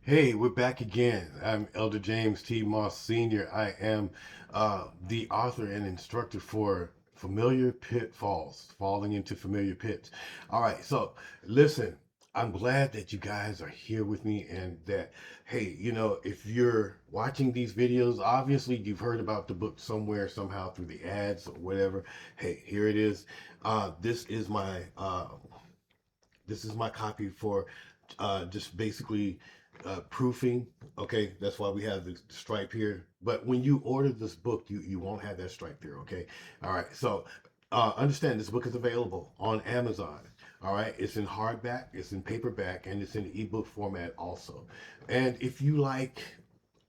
Hey, we're back again. I'm Elder James T. Moss Sr. I am the author and instructor for Familiar Pitfalls, Falling into Familiar Pits. All right, so listen, I'm glad that you guys are here with me and that, hey, if you're watching these videos, obviously you've heard about the book somewhere, somehow through the ads or whatever. Hey, here it is. This is my copy for just basically proofing. Okay, that's why we have the stripe here. But when you order this book, you won't have that stripe here. Okay, all right. So understand this book is available on Amazon. All right, it's in hardback, it's in paperback, and it's in ebook format also. And if you like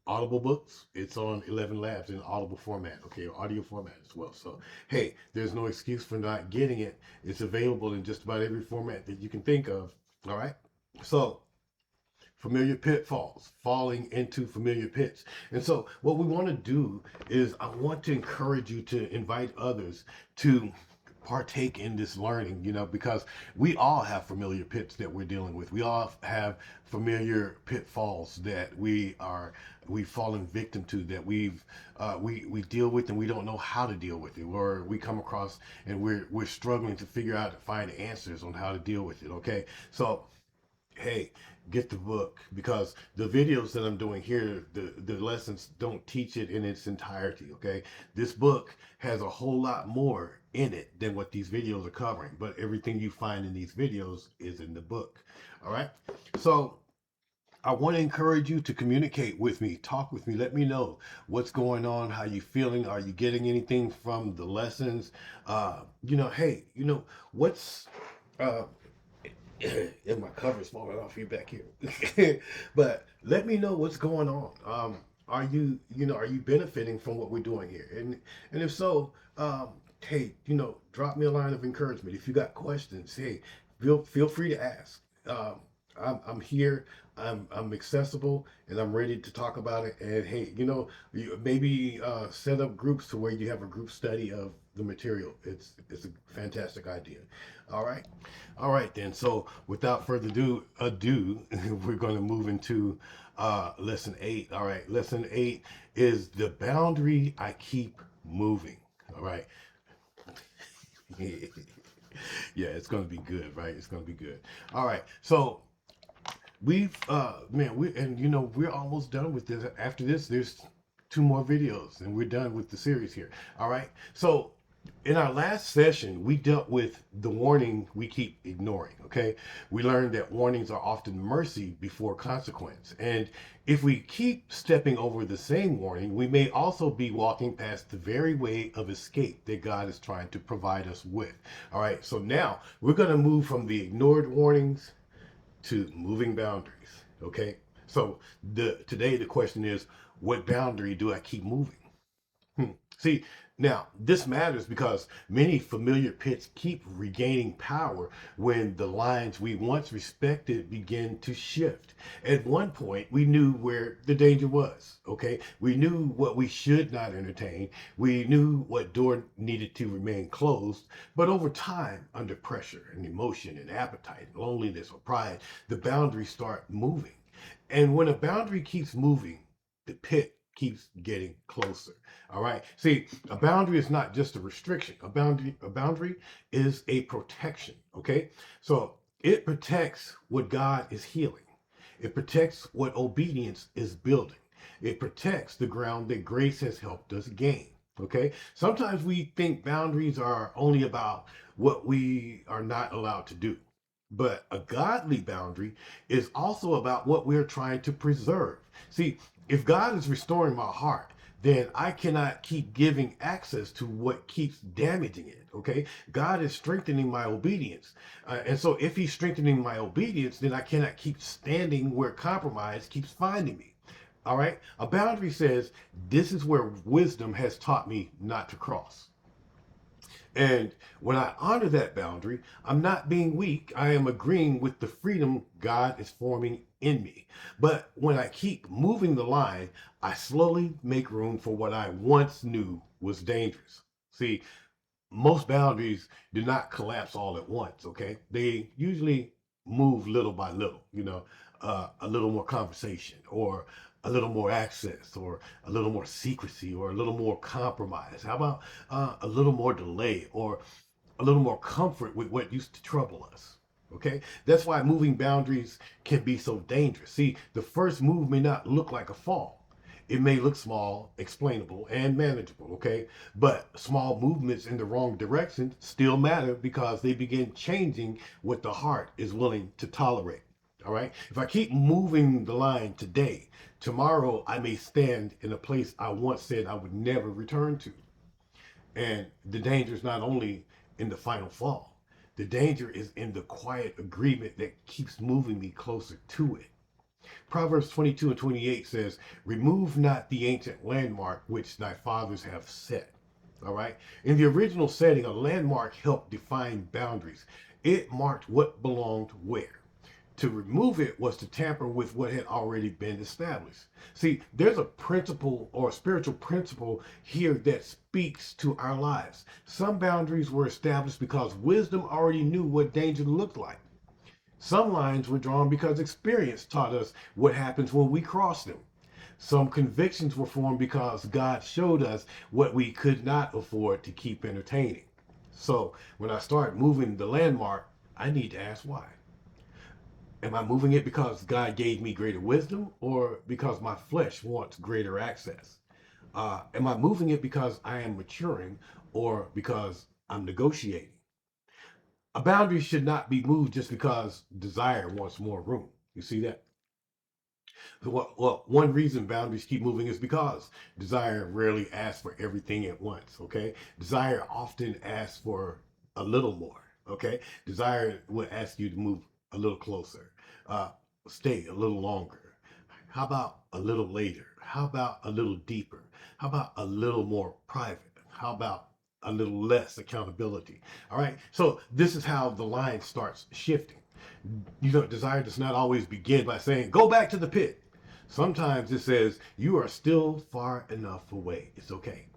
Audible books, it's on 11 Labs in Audible format, okay, audio format as well. So, hey, there's no excuse for not getting it. It's available in just about every format that you can think of. All right. So, familiar pitfalls, falling into familiar pits. And so, what we want to do is, I want to encourage you to invite others to partake in this learning, because we all have familiar pits that we're dealing with. We all have familiar pitfalls that we've fallen victim to, that we deal with and we don't know how to deal with it, or we come across and we're struggling to figure out to find answers on how to deal with it. Okay, so hey, get the book, because the videos that I'm doing here, the lessons don't teach it in its entirety. Okay, this book has a whole lot more in it than what these videos are covering, but everything you find in these videos is in the book. All right, so I want to encourage you to communicate with me, talk with me, let me know what's going on, how you feeling, are you getting anything from the lessons? Hey, what's uh and my cover's falling off you back here. But let me know what's going on. Are you benefiting from what we're doing here? And if so, hey, drop me a line of encouragement. If you got questions, hey, feel free to ask. I'm here. I'm accessible, and I'm ready to talk about it. And hey, you maybe set up groups to where you have a group study of the material. It's a fantastic idea. All right. All right, then. So, without further ado, we're going to move into lesson 8. All right, lesson 8 is the boundary I keep moving. All right. Yeah, it's going to be good, right? It's going to be good. All right. So, we're almost done with this. After this, there's two more videos and we're done with the series here. All right. So, in our last session, we dealt with the warning we keep ignoring. Okay, we learned that warnings are often mercy before consequence, and if we keep stepping over the same warning, we may also be walking past the very way of escape that God is trying to provide us with. All right, so now we're going to move from the ignored warnings to moving boundaries. Okay, so today the question is, what boundary do I keep moving? See, now this matters because many familiar pits keep regaining power when the lines we once respected begin to shift. At one point, we knew where the danger was, okay? We knew what we should not entertain. We knew what door needed to remain closed. But over time, under pressure and emotion and appetite, loneliness or pride, the boundaries start moving. And when a boundary keeps moving, the pit keeps getting closer. All right. See, a boundary is not just a restriction. A boundary is a protection. Okay. So it protects what God is healing. It protects what obedience is building. It protects the ground that grace has helped us gain. Okay. Sometimes we think boundaries are only about what we are not allowed to do. But a godly boundary is also about what we're trying to preserve. See, if God is restoring my heart, then I cannot keep giving access to what keeps damaging it. Okay. God is strengthening my obedience. And so if he's strengthening my obedience, then I cannot keep standing where compromise keeps finding me. All right. A boundary says, this is where wisdom has taught me not to cross. And when I honor that boundary, I'm not being weak. I am agreeing with the freedom God is forming in me. But when I keep moving the line, I slowly make room for what I once knew was dangerous. See, most boundaries do not collapse all at once, okay? They usually move little by little. a little more conversation, or a little more access, or a little more secrecy, or a little more compromise? How about a little more delay, or a little more comfort with what used to trouble us? Okay, that's why moving boundaries can be so dangerous. See, the first move may not look like a fall. It may look small, explainable, and manageable, okay? But small movements in the wrong direction still matter because they begin changing what the heart is willing to tolerate. All right? If I keep moving the line today, tomorrow I may stand in a place I once said I would never return to. And the danger is not only in the final fall, the danger is in the quiet agreement that keeps moving me closer to it. Proverbs 22 and 28 says, remove not the ancient landmark which thy fathers have set. All right. In the original setting, a landmark helped define boundaries. It marked what belonged where. To remove it was to tamper with what had already been established. See, there's a principle or a spiritual principle here that speaks to our lives. Some boundaries were established because wisdom already knew what danger looked like. Some lines were drawn because experience taught us what happens when we cross them. Some convictions were formed because God showed us what we could not afford to keep entertaining. So when I start moving the landmark, I need to ask why. Am I moving it because God gave me greater wisdom, or because my flesh wants greater access? Am I moving it because I am maturing, or because I'm negotiating? A boundary should not be moved just because desire wants more room. You see that? Well, one reason boundaries keep moving is because desire rarely asks for everything at once. Okay, desire often asks for a little more. Okay, desire will ask you to move a little closer, uh, stay a little longer. How about a little later? How about a little deeper? How about a little more private? How about a little less accountability? All right, so this is how the line starts shifting. You know, desire does not always begin by saying, go back to the pit. Sometimes it says, you are still far enough away. It's okay.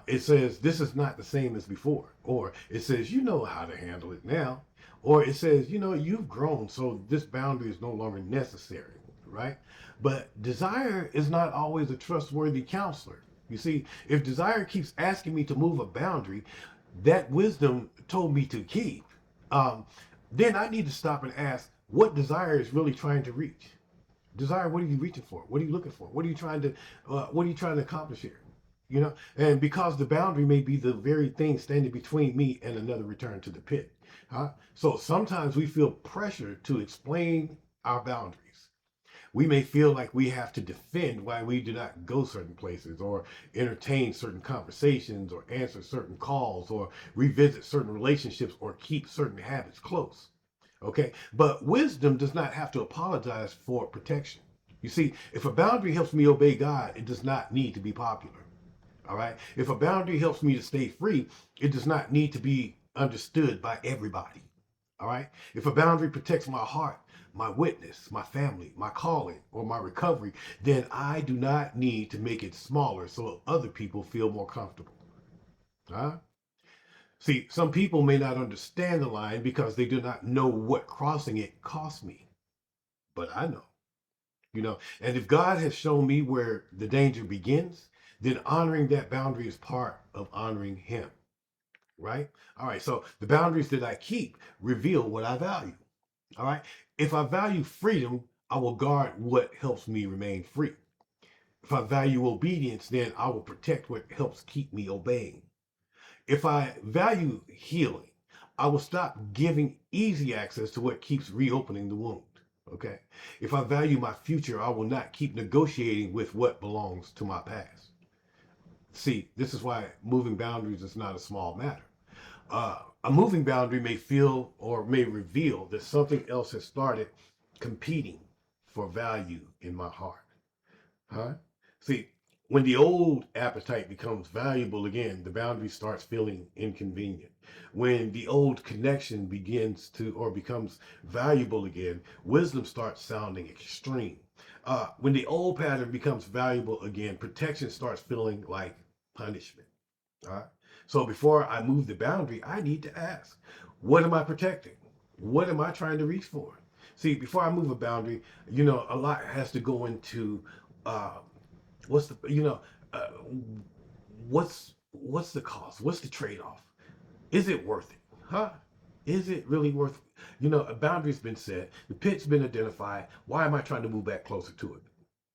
It says, this is not the same as before. Or it says, you know how to handle it now. Or it says, you know, you've grown, so this boundary is no longer necessary, right? But desire is not always a trustworthy counselor. You see, if desire keeps asking me to move a boundary that wisdom told me to keep, um, then I need to stop and ask what desire is really trying to reach. Desire, what are you reaching for? What are you looking for? What are you trying to accomplish here? You know, and because the boundary may be the very thing standing between me and another return to the pit. Huh? So sometimes we feel pressure to explain our boundaries. We may feel like we have to defend why we do not go certain places, or entertain certain conversations, or answer certain calls, or revisit certain relationships, or keep certain habits close. Okay, but wisdom does not have to apologize for protection. You see, if a boundary helps me obey God, it does not need to be popular. All right, if a boundary helps me to stay free, it does not need to be understood by everybody. All right, if a boundary protects my heart, my witness, my family, my calling, or my recovery, then I do not need to make it smaller so other people feel more comfortable. Huh? See, some people may not understand the line because they do not know what crossing it cost me, but I know, you know. And if God has shown me where the danger begins, then honoring that boundary is part of honoring Him, right? All right, so the boundaries that I keep reveal what I value. All right, if I value freedom, I will guard what helps me remain free. If I value obedience, then I will protect what helps keep me obeying. If I value healing, I will stop giving easy access to what keeps reopening the wound. Okay. If I value my future, I will not keep negotiating with what belongs to my past. See, this is why moving boundaries is not a small matter. A moving boundary may feel or may reveal that something else has started competing for value in my heart. Huh? See, when the old appetite becomes valuable again, the boundary starts feeling inconvenient. When the old connection begins to or becomes valuable again, wisdom starts sounding extreme. When the old pattern becomes valuable again, protection starts feeling like punishment. All right. So before I move the boundary, I need to ask, what am I protecting? What am I trying to reach for? See, before I move a boundary, a lot has to go into uh, what's the uh, what's the cost? What's the trade off? Is it worth it? Huh? Is it really worth it? A boundary's been set, the pit's been identified. Why am I trying to move back closer to it?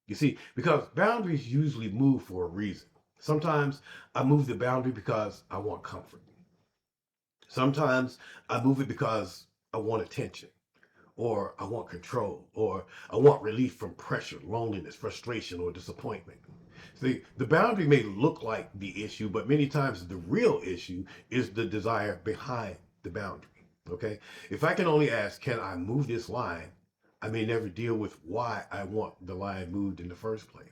You see, because boundaries usually move for a reason. Sometimes I move the boundary because I want comfort. Sometimes I move it because I want attention, or I want control, or I want relief from pressure, loneliness, frustration, or disappointment. See, the boundary may look like the issue, but many times the real issue is the desire behind the boundary. Okay? If I can only ask, can I move this line? I may never deal with why I want the line moved in the first place.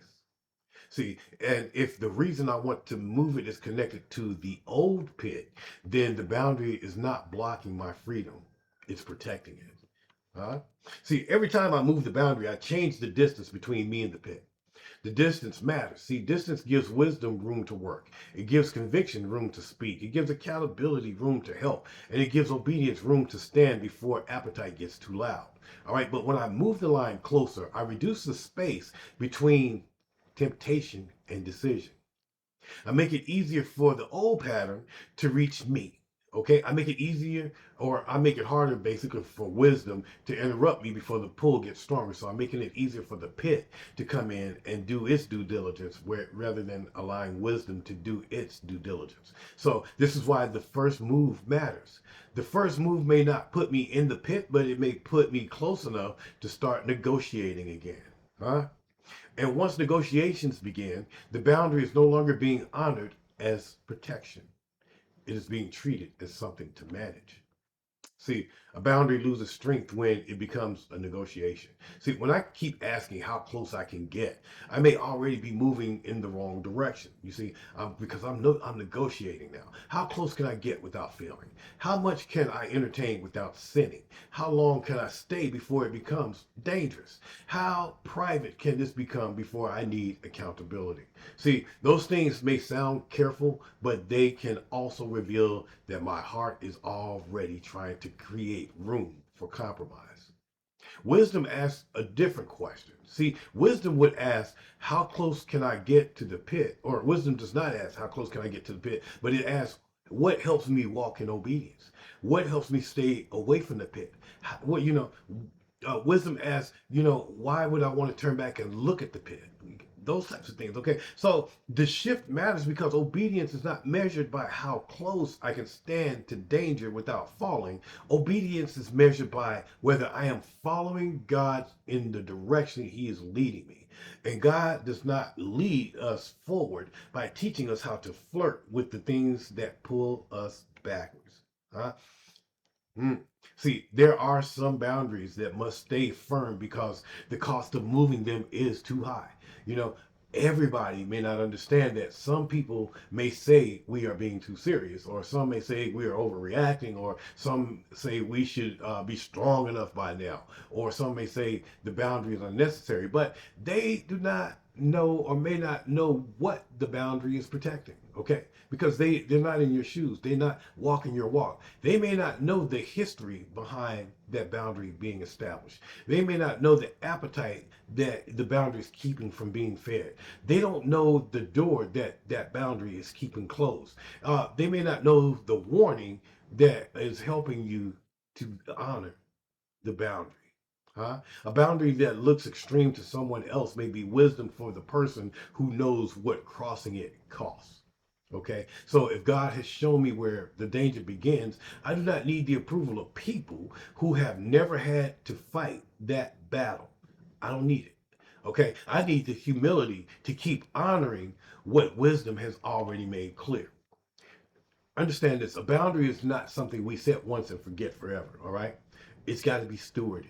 See, and if the reason I want to move it is connected to the old pit, then the boundary is not blocking my freedom, it's protecting it. Huh? See, every time I move the boundary, I change the distance between me and the pit. The distance matters. See, distance gives wisdom room to work. It gives conviction room to speak. It gives accountability room to help. And it gives obedience room to stand before appetite gets too loud. All right, but when I move the line closer, I reduce the space between temptation and decision. I make it easier for the old pattern to reach me. Okay, I make it easier, or I make it harder basically for wisdom to interrupt me before the pull gets stronger. So I'm making it easier for the pit to come in and do its due diligence rather than allowing wisdom to do its due diligence. So this is why the first move matters. The first move may not put me in the pit, but it may put me close enough to start negotiating again. Huh? And once negotiations begin, the boundary is no longer being honored as protection. It is being treated as something to manage. See, a boundary loses strength when it becomes a negotiation. See, when I keep asking how close I can get, I may already be moving in the wrong direction. You see, because I'm negotiating now. How close can I get without failing? How much can I entertain without sinning? How long can I stay before it becomes dangerous? How private can this become before I need accountability? See, those things may sound careful, but they can also reveal that my heart is already trying to create room for compromise. Wisdom asks a different question. See, wisdom would ask, how close can I get to the pit? Or wisdom does not ask, how close can I get to the pit? But it asks, what helps me walk in obedience? What helps me stay away from the pit? What, wisdom asks, why would I want to turn back and look at the pit? Those types of things. Okay. So the shift matters because obedience is not measured by how close I can stand to danger without falling. Obedience is measured by whether I am following God in the direction He is leading me. And God does not lead us forward by teaching us how to flirt with the things that pull us backwards. Huh? Mm. See, there are some boundaries that must stay firm because the cost of moving them is too high. You know, everybody may not understand that. Some people may say we are being too serious, or some may say we are overreacting, or some say we should be strong enough by now, or some may say the boundary is unnecessary, but they do not know or may not know what the boundary is protecting. Okay, because they're not in your shoes, they're not walking your walk. They may not know the history behind that boundary being established. They may not know the appetite that the boundary is keeping from being fed. They don't know the door that that boundary is keeping closed. They may not know the warning that is helping you to honor the boundary. Huh? A boundary that looks extreme to someone else may be wisdom for the person who knows what crossing it costs. Okay, so if God has shown me where the danger begins, I do not need the approval of people who have never had to fight that battle. I don't need it. Okay, I need the humility to keep honoring what wisdom has already made clear. Understand this, a boundary is not something we set once and forget forever. All right, it's got to be stewarded.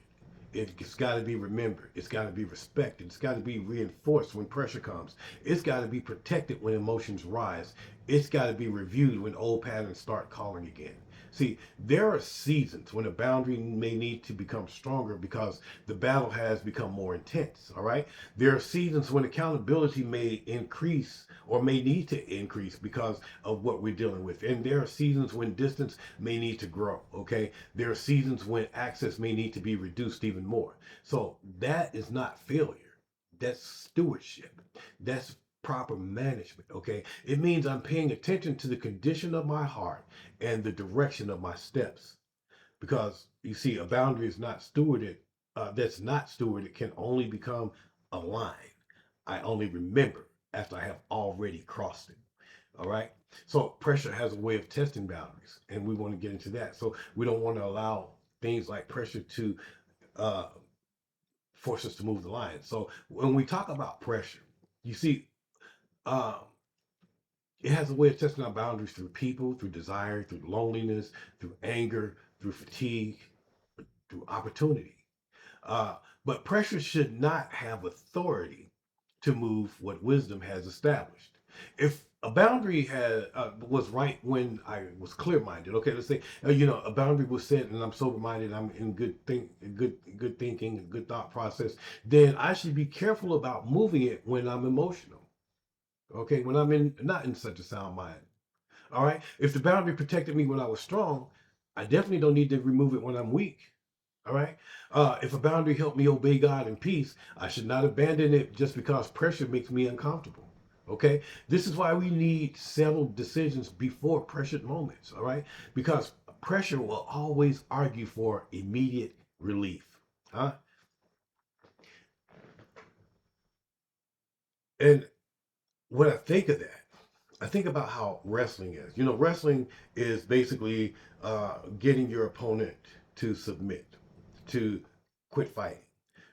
It's got to be remembered. It's got to be respected. It's got to be reinforced when pressure comes. It's got to be protected when emotions rise. It's got to be reviewed when old patterns start calling again. See, there are seasons when a boundary may need to become stronger because the battle has become more intense. All right. There are seasons when accountability may increase or may need to increase because of what we're dealing with. And there are seasons when distance may need to grow. Okay. There are seasons when access may need to be reduced even more. So that is not failure. That's stewardship. That's proper management. Okay. It means I'm paying attention to the condition of my heart and the direction of my steps. Because you see, a boundary is not stewarded, that's not stewarded can only become a line. I only remember after I have already crossed it. All right. So pressure has a way of testing boundaries, and we want to get into that. So we don't want to allow things like pressure to uh, force us to move the line. So when we talk about pressure, you see, um, it has a way of testing our boundaries through people, through desire, through loneliness, through anger, through fatigue, through opportunity. Uh, but pressure should not have authority to move what wisdom has established. If a boundary was right when I was clear-minded, okay, let's say a boundary was set and I'm sober-minded, I'm in good thinking, and good thought process, then I should be careful about moving it when I'm emotional. Okay, when I'm in not in such a sound mind. All right. If the boundary protected me when I was strong, I definitely don't need to remove it when I'm weak. All right. If a boundary helped me obey God in peace, I should not abandon it just because pressure makes me uncomfortable. Okay. This is why we need settled decisions before pressured moments. All right. Because pressure will always argue for immediate relief. Huh? And when I think of that, I think about how wrestling is. Wrestling is basically getting your opponent to submit, to quit fighting.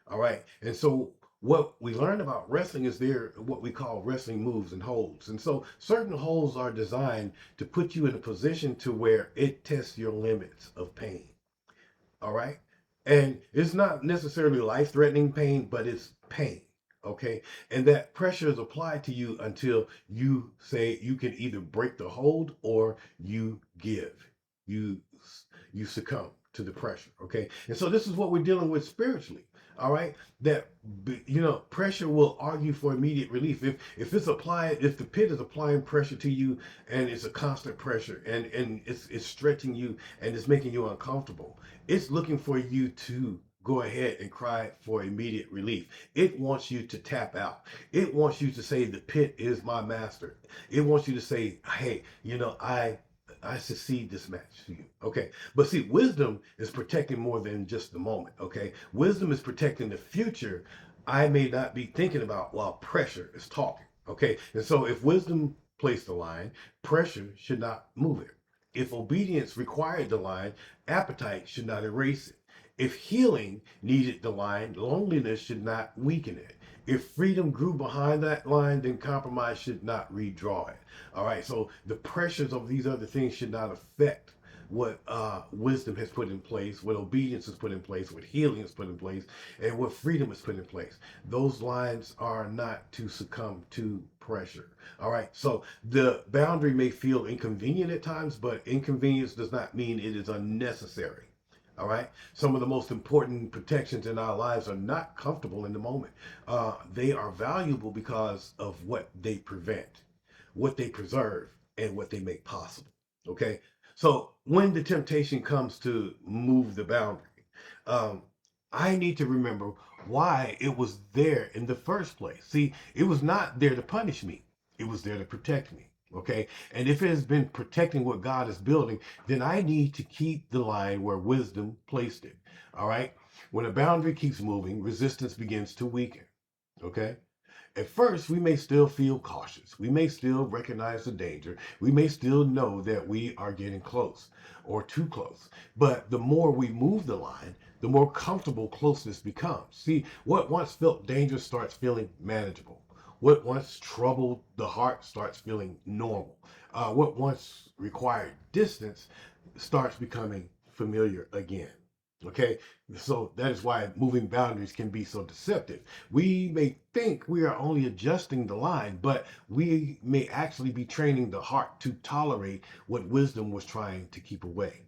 All right. And so what we learn about wrestling is there what we call wrestling moves and holds. And so certain holds are designed to put you in a position to where it tests your limits of pain. All right. And it's not necessarily life threatening pain, but it's pain. Okay. And that pressure is applied to you until you say you can either break the hold or you give. You you succumb to the pressure. Okay. And so this is what we're dealing with spiritually. All right. That pressure will argue for immediate relief. If the pit is applying pressure to you and it's a constant pressure and it's stretching you and it's making you uncomfortable, it's looking for you to go ahead and cry for immediate relief. It wants you to tap out. It wants you to say, the pit is my master. It wants you to say, hey, I succeed this match to you. Okay. But see, wisdom is protecting more than just the moment. Okay. Wisdom is protecting the future I may not be thinking about while pressure is talking. Okay. And so if wisdom placed the line, pressure should not move it. If obedience required the line, appetite should not erase it. If healing needed the line, loneliness should not weaken it. If freedom grew behind that line, then compromise should not redraw it. All right, so the pressures of these other things should not affect what wisdom has put in place, what obedience is put in place, what healing is put in place, and what freedom is put in place. Those lines are not to succumb to pressure. All right, so the boundary may feel inconvenient at times, but inconvenience does not mean it is unnecessary. All right. Some of the most important protections in our lives are not comfortable in the moment. They are valuable because of what they prevent, what they preserve, and what they make possible. Okay. So when the temptation comes to move the boundary, um, I need to remember why it was there in the first place. See, it was not there to punish me, it was there to protect me. Okay. And if it has been protecting what God is building, then I need to keep the line where wisdom placed it. All right. When a boundary keeps moving, resistance begins to weaken. Okay. At first, we may still feel cautious. We may still recognize the danger. We may still know that we are getting close or too close. But the more we move the line, the more comfortable closeness becomes. See, what once felt dangerous starts feeling manageable. What once troubled the heart starts feeling normal. What once required distance starts becoming familiar again. Okay, so that is why moving boundaries can be so deceptive. We may think we are only adjusting the line, but we may actually be training the heart to tolerate what wisdom was trying to keep away.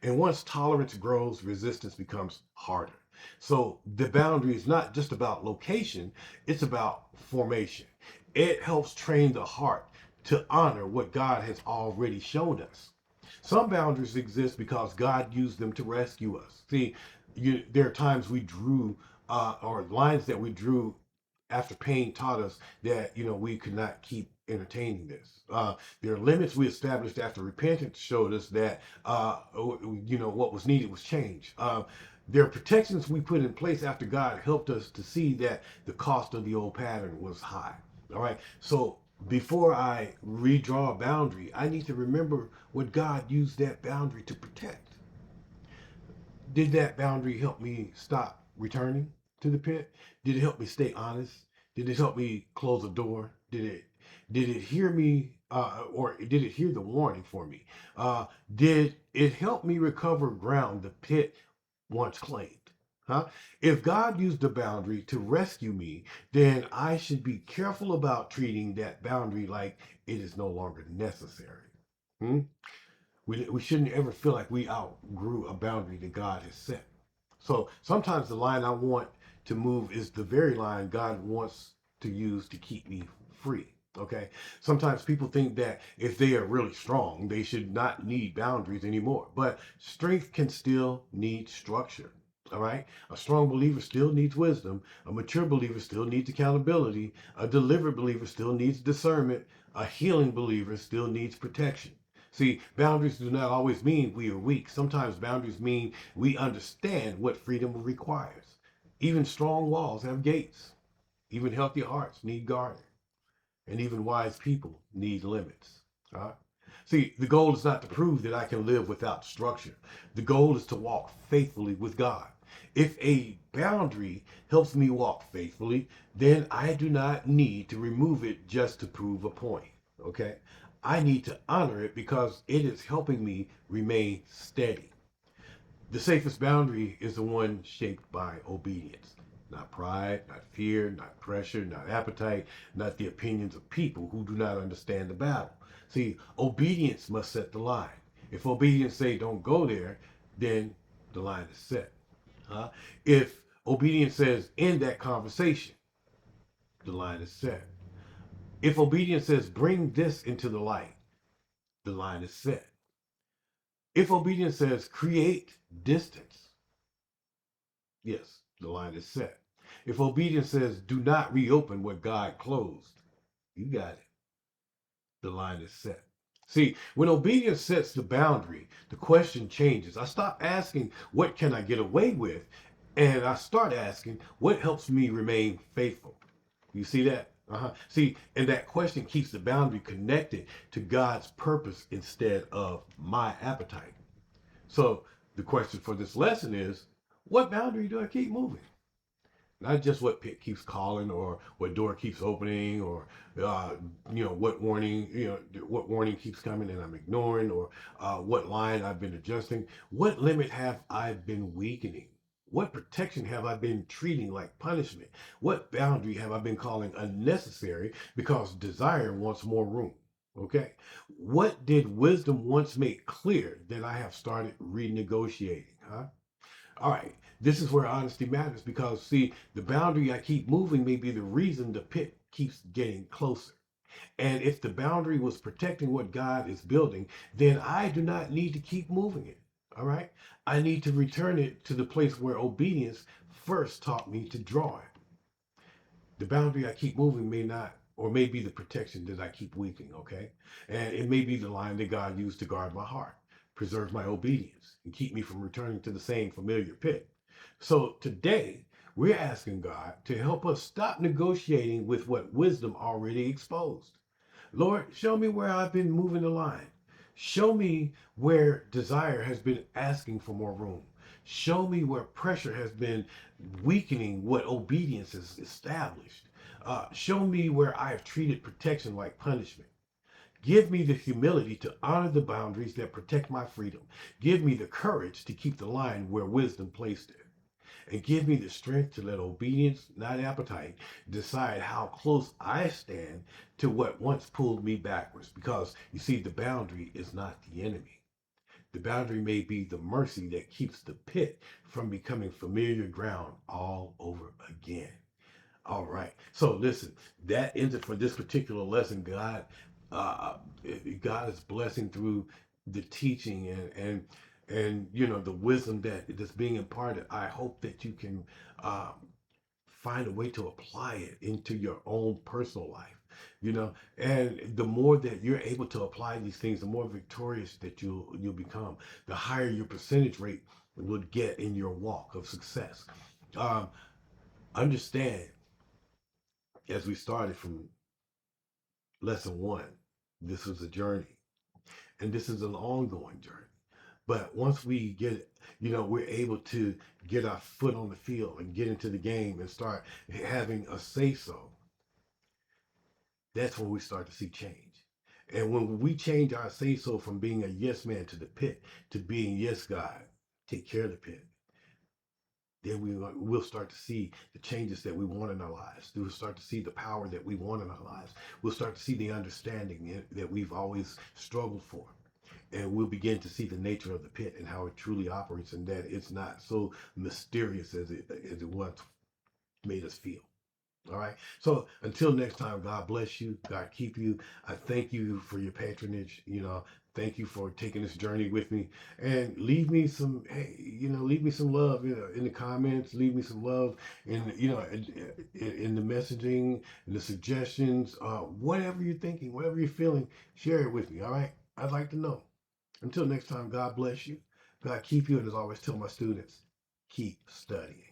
And once tolerance grows, resistance becomes harder. So the boundary is not just about location, it's about formation. It helps train the heart to honor what God has already shown us. Some boundaries exist because God used them to rescue us. See, there are times we drew, or lines that we drew after pain taught us that we could not keep entertaining this. There are limits we established after repentance showed us that what was needed was change. There are protections we put in place after God helped us to see that the cost of the old pattern was high. All right, so before I redraw a boundary, I need to remember what God used that boundary to protect. Did that boundary help me stop returning to the pit? Did it help me stay honest? Did it help me close a door? Did it hear me, or did it hear the warning for me? Did it help me recover ground the pit once claimed? Huh? If God used the boundary to rescue me, then I should be careful about treating that boundary like it is no longer necessary. Hmm? We shouldn't ever feel like we outgrew a boundary that God has set. So sometimes the line I want to move is the very line God wants to use to keep me free. Okay. Sometimes people think that if they are really strong, they should not need boundaries anymore. But strength can still need structure. All right. A strong believer still needs wisdom. A mature believer still needs accountability. A delivered believer still needs discernment. A healing believer still needs protection. See, boundaries do not always mean we are weak. Sometimes boundaries mean we understand what freedom requires. Even strong walls have gates. Even healthy hearts need guarding. And even wise people need limits. All right? See, the goal is not to prove that I can live without structure. The goal is to walk faithfully with God. If a boundary helps me walk faithfully, then I do not need to remove it just to prove a point. Okay? I need to honor it because it is helping me remain steady. The safest boundary is the one shaped by obedience. Not pride, not fear, not pressure, not appetite, not the opinions of people who do not understand the battle. See, obedience must set the line. If obedience say don't go there, then the line is set. Huh? If obedience says end that conversation, the line is set. If obedience says bring this into the light, the line is set. If obedience says create distance, yes, the line is set. If obedience says do not reopen what God closed, you got it. The line is set. See, when obedience sets the boundary, the question changes. I stop asking, what can I get away with? And I start asking, what helps me remain faithful? You see that? See, and that question keeps the boundary connected to God's purpose instead of my appetite. So the question for this lesson is, what boundary do I keep moving? Not just what pit keeps calling or what door keeps opening or uh, what warning keeps coming and I'm ignoring or what line I've been adjusting. What limit have I been weakening? What protection have I been treating like punishment? What boundary have I been calling unnecessary because desire wants more room? Okay. What did wisdom once make clear that I have started renegotiating? Huh? All right, this is where honesty matters because, see, the boundary I keep moving may be the reason the pit keeps getting closer. And if the boundary was protecting what God is building, then I do not need to keep moving it. All right, I need to return it to the place where obedience first taught me to draw it. The boundary I keep moving may not, or may be the protection that I keep weakening, okay? And it may be the line that God used to guard my heart, preserve my obedience, and keep me from returning to the same familiar pit. So today, we're asking God to help us stop negotiating with what wisdom already exposed. Lord, show me where I've been moving the line. Show me where desire has been asking for more room. Show me where pressure has been weakening what obedience has established. Show me where I have treated protection like punishment. Give me the humility to honor the boundaries that protect my freedom. Give me the courage to keep the line where wisdom placed it. And give me the strength to let obedience, not appetite, decide how close I stand to what once pulled me backwards. Because you see, the boundary is not the enemy. The boundary may be the mercy that keeps the pit from becoming familiar ground all over again. All right. So listen, that ends it for this particular lesson. Uh, God is blessing through the teaching and the wisdom that's being imparted. I hope that you can um, find a way to apply it into your own personal life. And the more that you're able to apply these things, the more victorious that you'll become. The higher your percentage rate would get in your walk of success. Um, Understand, as we started from lesson one, this was a journey, and this is an ongoing journey. But once we get, we're able to get our foot on the field and get into the game and start having a say so, that's when we start to see change. And when we change our say so from being a yes man to the pit to being yes, God, take care of the pit, then we'll start to see the changes that we want in our lives. We'll start to see the power that we want in our lives. We'll start to see the understanding that we've always struggled for. And we'll begin to see the nature of the pit and how it truly operates, and that it's not so mysterious as it once made us feel. All right. So until next time, God bless you. God keep you. I thank you for your patronage. Thank you for taking this journey with me. And leave me some, hey, leave me some love, in the comments. Leave me some love in the messaging, in the suggestions, whatever you're thinking, whatever you're feeling, share it with me. All right. I'd like to know. Until next time, God bless you. God keep you. And as I always tell my students, keep studying.